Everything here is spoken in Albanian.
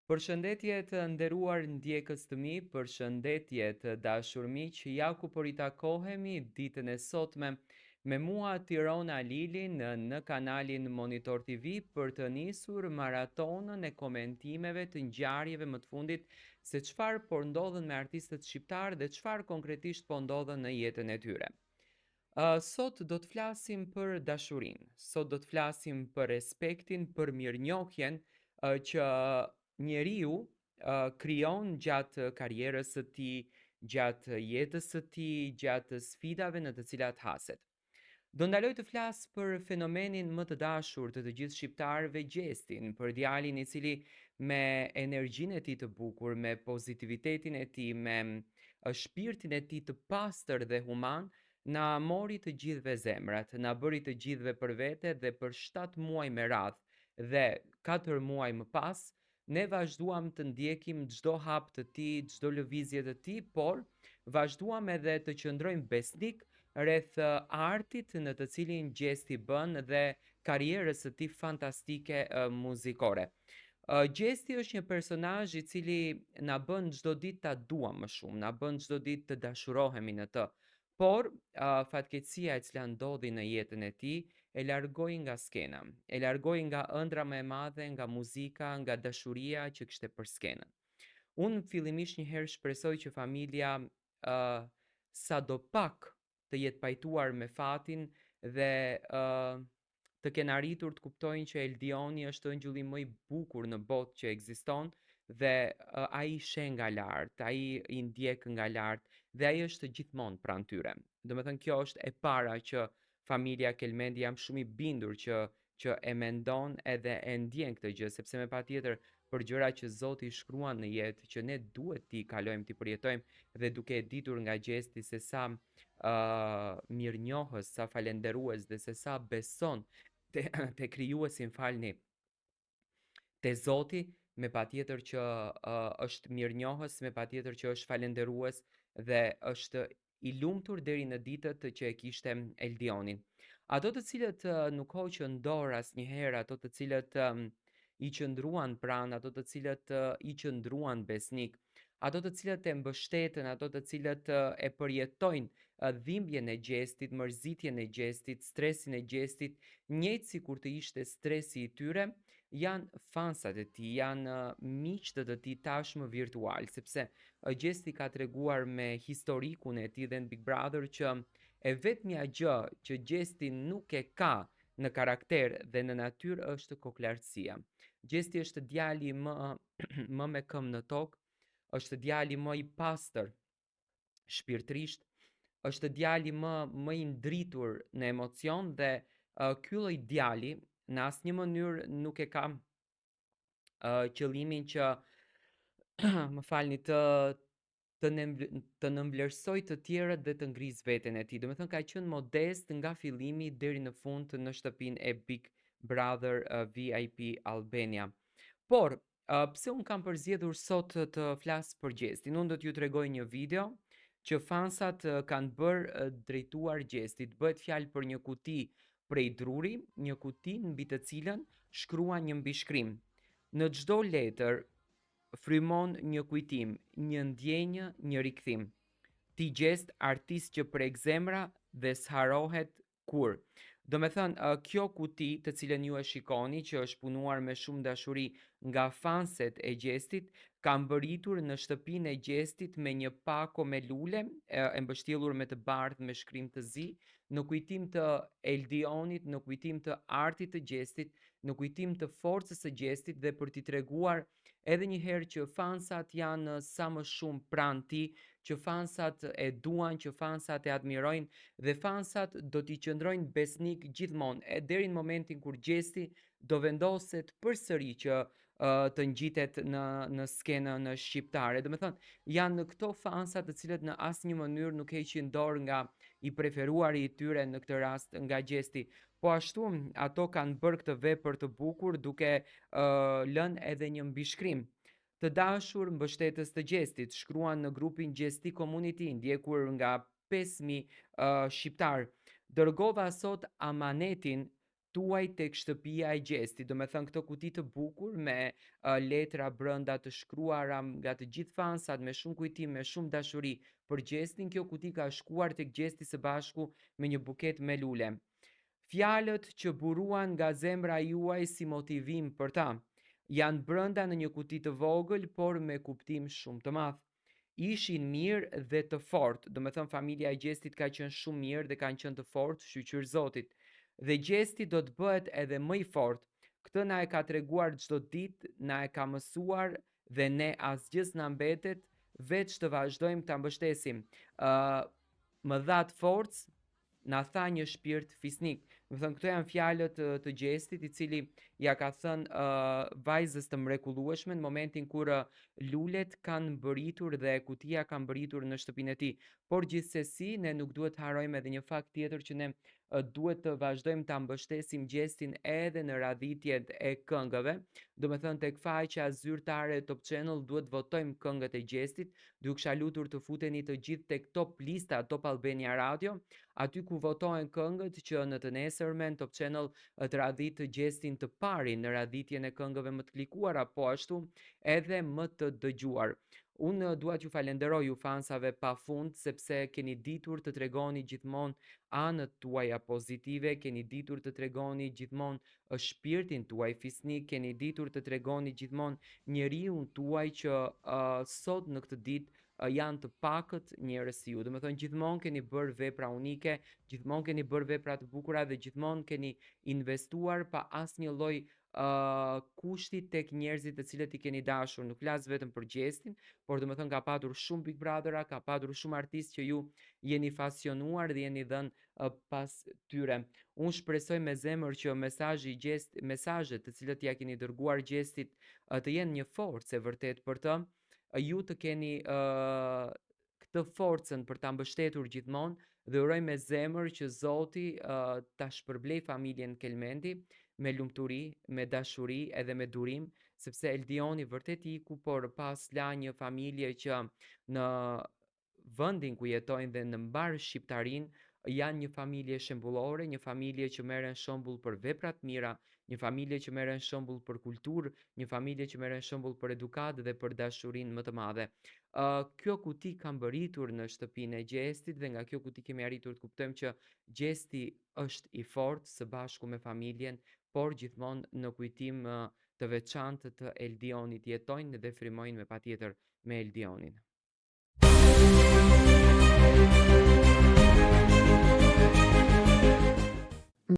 Përshëndetje të nderuar ndjekës të mi, përshëndetje të dashur miq, ja ku po ritakohemi ditën e sotme me mua Tirona Lili në kanalin Monitor TV për të nisur maratonën e komentimeve të ngjarjeve më të fundit se çfarë po ndodhen me artistët shqiptar dhe çfarë konkretisht po ndodhen në jetën e tyre. Sot do të flasim për dashurinë, sot do të flasim për respektin, për mirënjohjen që njeriu krijon gjatë karrierës së tij, gjatë jetës së tij, gjatë sfidave në të cilat haset. Do ndaloj të flas për fenomenin më të dashur të gjithë shqiptarëve, Gjestin, për djalin i cili me energjinë e tij të bukur, me pozitivitetin e tij, me shpirtin e tij të pastër dhe human, na mori të gjithëve zemrat, na bëri të gjithëve për vete dhe për 7 muaj me radhë dhe 4 muaj më pas, ne vazhduam të ndjekim çdo hap të tij, çdo lëvizje të tij, por vazhduam edhe të qëndrojmë besnik rreth artit në të cilin Gjesti bën dhe karrierës së tij fantastike muzikore. Gjesti është një personazh i cili na bën çdo ditë ta duam më shumë, na bën çdo ditë të dashurohemi në të. Por fatkeqësia e cila ndodhi në jetën e tij e largoi nga skena, e largoi nga ëndra më e madhe, nga muzika, nga dashuria që kishte për skenën. Unë fillimisht njëherë shpresoj që familja sadopak të jetë pajtuar me fatin dhe të kenë arritur të kuptojnë që Eldioni është ëngjulli më i bukur në botë që ekziston dhe ai sheh nga lart, ai i ndjek nga lart dhe ai është gjithmonë pranë tyre. Domethënë kjo është e para që familja Kelmendi jam shumë i bindur që e mendon edhe e ndjen këtë gjë, sepse me patjetër për gjëra që Zoti i shkruan në jetë që ne duhet t'i kalojmë, t'i përjetojmë dhe duke e ditur nga Gjesti se sa mirënjohës, sa falenderues dhe se sa beson te krijuesi, m'falni, te Zoti, me patjetër që është mirënjohës, me patjetër që është falenderues dhe është i lumtur deri në ditët që e kishte Eldionin. Ato të cilët nuk hoqën dorë asnjëherë, ato të cilët i qëndruan pranë, ato të cilët i qëndruan besnik, ato të cilët e mbështetën, ato të cilët e përjetojnë dhimbjen e Gjestit, mërzitjen e Gjestit, stresin e Gjestit, njëjtë sikur të ishte stresi i tyre, janë fansat e tij, janë miqtë të tij tashmë virtual, sepse Gjesti ka treguar me historikun e tij dhe në Big Brother që e vetmja gjë që Gjesti nuk e ka në karakter dhe në natyrë është koklartësia. Gjesti është djali më më me këmbë në tokë, është djali më i pastër shpirtërisht, është djali më i ndritur në emocion dhe ky lloj djali në asnjë mënyrë nuk e ka qëllimin që më falni të nënvlerësoj të tjerët dhe të ngrisë veten e tij. Domethënë ka qenë modest nga fillimi deri në fund në shtëpinë e Big Brother VIP Albania. Por pse un kam përzgjedhur sot të flas për Gjestin? Unë do t'ju tregoj një video që fansat kanë bërë drejtuar Gjestit. Bëhet fjalë për një kuti prej druri, një kuti mbi të cilën shkruan një mbishkrim. Në çdo letër frymon një kujtim, një ndjenjë, një rikthim. Ti Gjest, artist që prek zemra dhe s'harohet kur. Do me thënë, kjo kuti të cilën ju e shikoni që është punuar me shumë dashuri nga fanset e Gjestit, ka mbërritur në shtëpinë e Gjestit me një pako me lule, e mbështjellur me të bardhë me shkrim të zi, në kujtim të Eldionit, në kujtim të artit të Gjestit, në kujtim të forcës së Gjestit dhe për t'i treguar edhe një herë që fansat janë sa më shumë pranë ti, që fansat e duan, që fansat e admirojnë dhe fansat do t'i qëndrojnë besnik gjithmonë, e deri në momentin kur Gjesti do vendoset përsëri që të ngjitet në skenën shqiptare. Domethënë, janë këto fansa të cilët në asnjë mënyrë nuk heqin dorë nga i preferuari i tyre, në këtë rast nga Gjesti. Po ashtu ato kanë bërë këtë vepër të bukur duke lënë edhe një mbishkrim. Të dashur mbështetës të Gjestit, shkruan në grupin Gjesti Community, ndjekur nga 5.000 shqiptar. Dërgova sot amanetin tuaj tek shtëpia e Gjestit. Do me thënë këtë kuti të bukur me letra brenda të shkruara nga të gjithë fansat me shumë kujtim, me shumë dashuri për Gjestin. Kjo kuti ka shkuar tek Gjesti së bashku me një buket me lule. Fjalët që buruan nga zemra juaj si motivim për ta janë brenda në një kuti të vogël, por me kuptim shumë të madh. Ishin mirë dhe të fortë, do me thënë familja e Gjestit ka qenë shumë mirë dhe kanë qenë të fortë, shqyqyr Zotit. Dhe Gjesti do të bëhet edhe më i fortë. Këtë na e ka treguar çdo ditë, na e ka mësuar dhe ne asgjës na mbetet veç të vazhdojmë ta mbështesim. Më dha të forcë, na tha një shpirt fisnik. Më thënë, këto janë fjalët të Gjestit, i cili ja ka thënë vajzës të mrekullueshme në momentin kur lulet kanë mbëritur dhe kutia ka mbëritur në shtëpinë e tij. Por gjithsesi, ne nuk duhet të harrojmë edhe një fakt tjetër, që ne duhet të vazhdojmë ta mbështesim Gjestin edhe në radhitjet e këngëve. Do me thënë, tek faqja zyrtare Top Channel duhet votojmë këngët e Gjestit. Ju kisha lutur të futeni të gjithë tek Top Lista, Top Albania Radio, aty ku votohen këngët që në të nesërmen Top Channel të radhit Gjestin të parin në radhitjen e këngëve më të klikuara, po ashtu edhe më të dëgjuar. Unë dua t'ju falenderoj ju fansave pa fund, sepse keni ditur të tregoni gjithmonë anët tuaja pozitive, keni ditur të tregoni gjithmonë shpirtin tuaj fisnik, keni ditur të tregoni gjithmonë njeriun tuaj që sot në këtë ditë janë të pakët njerëz si ju. Do me thënë, gjithmonë keni bërë vepra unike, gjithmonë keni bërë vepra të bukura dhe gjithmonë keni investuar pa asnjë lloj kushti tek njerëzit të cilët i keni dashur. Nuk flas vetëm për Gjestin, por do me thënë, ka patur shumë Big Brothera, ka patur shumë artistë që ju jeni fasionuar dhe jeni dhënë pas tyre. Unë shpresoj me zemër që mesazhet të cilët ja keni dërguar Gjestit të jenë një forcë e vërtet për të, ju të keni këtë forcën për ta mbështetur gjithmonë, dhe uroj me zemër që Zoti ta shpërblej familjen Kelmendi me lumturi, me dashuri edhe me durim, sepse Eldioni vërtet iku, por pas la një familje që në vendin ku jetojnë dhe në mbar shqiptarinë janë një familje shembullore, një familje që merren shembull për vepra të mira, një familje që merren shembull për kulturë, një familje që merren shembull për edukatë dhe për dashurinë më të madhe. Kjo kuti ka mbëritur në shtëpinë e Gjestit dhe nga kjo kuti kemi arritur të kuptojmë që Gjesti është i fortë së bashku me familjen, por gjithmonë në kujtim të veçantë të Eldionit jetojnë dhe frymojnë me patjetër me Eldionin.